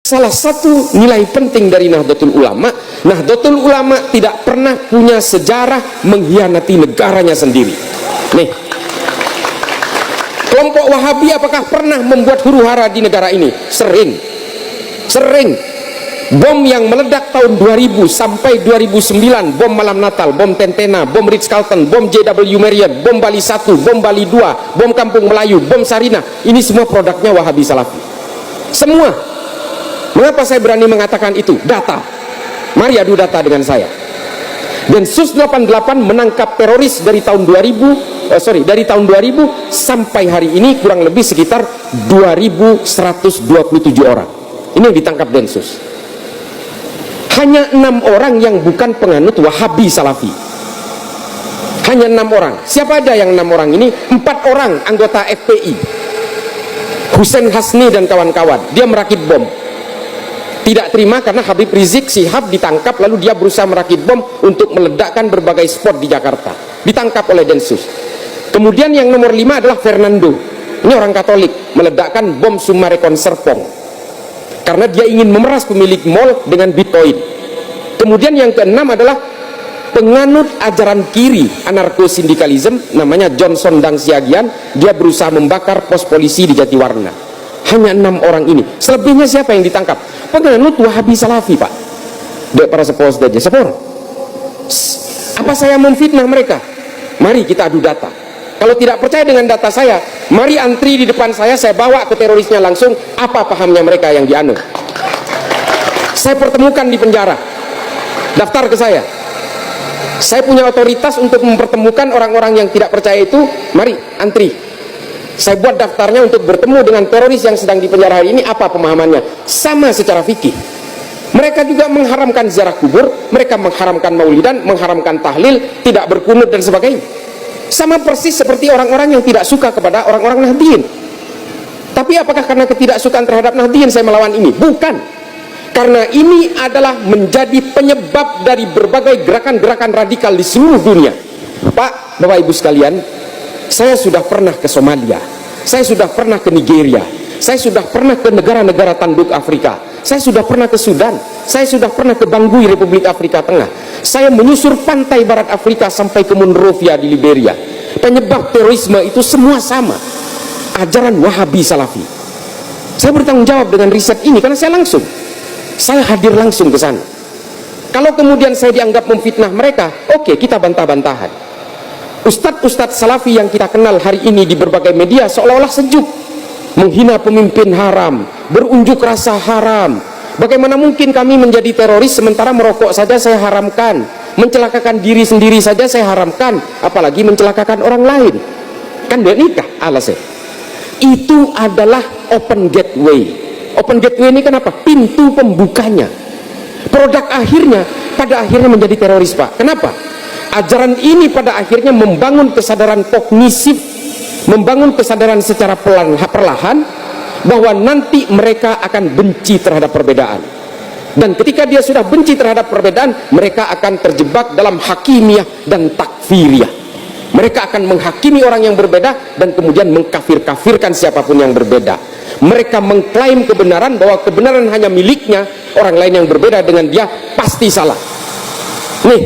Salah satu nilai penting dari Nahdlatul Ulama tidak pernah punya sejarah mengkhianati negaranya sendiri. Nih, kelompok Wahabi apakah pernah membuat huru-hara di negara ini? Sering. Bom yang meledak tahun 2000 sampai 2009, bom malam Natal, bom Tentena, bom Ritz-Carlton, bom JW Marriott, bom Bali 1, bom Bali 2, bom Kampung Melayu, bom Sarina, ini semua produknya Wahabi Salafi. Semua. Mengapa saya berani mengatakan itu? Data. Mari adu data dengan saya. Densus 88 menangkap teroris dari tahun 2000 sampai hari ini kurang lebih sekitar 2127 orang. Ini yang ditangkap Densus. Hanya 6 orang yang bukan penganut Wahabi Salafi. Hanya 6 orang. Siapa ada yang 6 orang ini? 4 orang anggota FPI. Hussein Hasni dan kawan-kawan. Dia merakit bom. Tidak terima karena Habib Rizik Syihab ditangkap, lalu dia berusaha merakit bom untuk meledakkan berbagai spot di Jakarta. Ditangkap oleh Densus. Kemudian yang nomor 5 adalah Fernando. Ini orang Katolik, meledakkan bom Sumarekon Serpong karena dia ingin memeras pemilik mall dengan Bitcoin. Kemudian yang keenam adalah penganut ajaran kiri anarko-sindikalisme, namanya Johnson Dang Siagian. Dia berusaha membakar pos polisi di Jatiwarna. Hanya 6 orang ini. Selebihnya siapa yang ditangkap? Penganut Wahabi Salafi, Pak. Para sepuluh saja. Apa saya memfitnah mereka? Mari kita adu data. Kalau tidak percaya dengan data saya, mari antri di depan saya bawa ke terorisnya langsung, apa pahamnya mereka yang dianut. Saya pertemukan di penjara. Daftar ke saya. Saya punya otoritas untuk mempertemukan orang-orang yang tidak percaya itu. Mari antri. Saya buat daftarnya untuk bertemu dengan teroris yang sedang di penjara hari ini. Apa pemahamannya? Sama secara fikih. Mereka juga mengharamkan ziarah kubur, mereka mengharamkan maulidan, mengharamkan tahlil, tidak berkunut dan sebagainya. Sama persis seperti orang-orang yang tidak suka kepada orang-orang Nahdliyin. Tapi apakah karena ketidaksukaan terhadap Nahdliyin saya melawan ini? Bukan. Karena ini adalah menjadi penyebab dari berbagai gerakan-gerakan radikal di seluruh dunia. Pak, Bapak Ibu sekalian, saya sudah pernah ke Somalia, saya sudah pernah ke Nigeria, saya sudah pernah ke negara-negara tanduk Afrika, saya sudah pernah ke Sudan, saya sudah pernah ke Bangui, Republik Afrika Tengah, saya menyusur pantai barat Afrika sampai ke Monrovia di Liberia. Penyebab terorisme itu semua sama, ajaran Wahabi Salafi. Saya bertanggung jawab dengan riset ini karena saya hadir langsung ke sana. Kalau kemudian saya dianggap memfitnah mereka, oke, kita bantah-bantahan. Ustadz-ustadz Salafi yang kita kenal hari ini di berbagai media seolah-olah sejuk, menghina pemimpin haram, berunjuk rasa haram. Bagaimana mungkin kami menjadi teroris sementara merokok saja saya haramkan, mencelakakan diri sendiri saja saya haramkan, apalagi mencelakakan orang lain. Kan dia nikah alasan. Itu adalah open gateway. Open gateway ini kenapa? Pintu pembukanya. Produk akhirnya pada akhirnya menjadi teroris, Pak. Kenapa? Ajaran ini pada akhirnya membangun kesadaran kognisif, membangun kesadaran secara perlahan bahwa nanti mereka akan benci terhadap perbedaan. Dan ketika dia sudah benci terhadap perbedaan, mereka akan terjebak dalam hakimiyah dan takfiriyah. Mereka akan menghakimi orang yang berbeda dan kemudian mengkafir-kafirkan siapapun yang berbeda. Mereka mengklaim kebenaran bahwa kebenaran hanya miliknya, orang lain yang berbeda dengan dia pasti salah. Nih,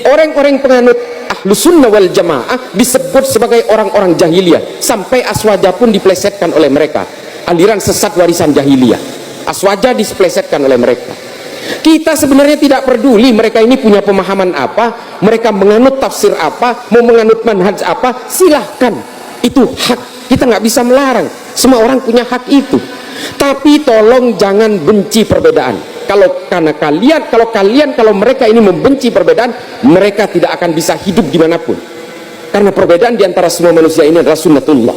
orang-orang penganut Ahlus Sunnah wal Jamaah disebut sebagai orang-orang jahiliyah, sampai Aswaja pun diplesetkan oleh mereka. Aliran sesat warisan jahiliyah, Aswaja diplesetkan oleh mereka. Kita sebenarnya tidak peduli mereka ini punya pemahaman apa, mereka menganut tafsir apa, mau menganut manhaj apa, silahkan, itu hak, kita nggak bisa melarang, semua orang punya hak itu. Tapi tolong jangan benci perbedaan. Kalau mereka ini membenci perbedaan, mereka tidak akan bisa hidup dimanapun, karena perbedaan diantara semua manusia ini adalah sunnatullah.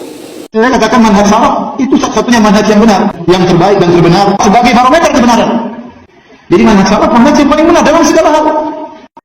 Saya katakan manhaj salaf itu satu-satunya manhaj yang benar, yang terbaik dan terbenar sebagai barometer kebenaran. Jadi manhaj salaf manhaj yang paling benar dalam segala hal.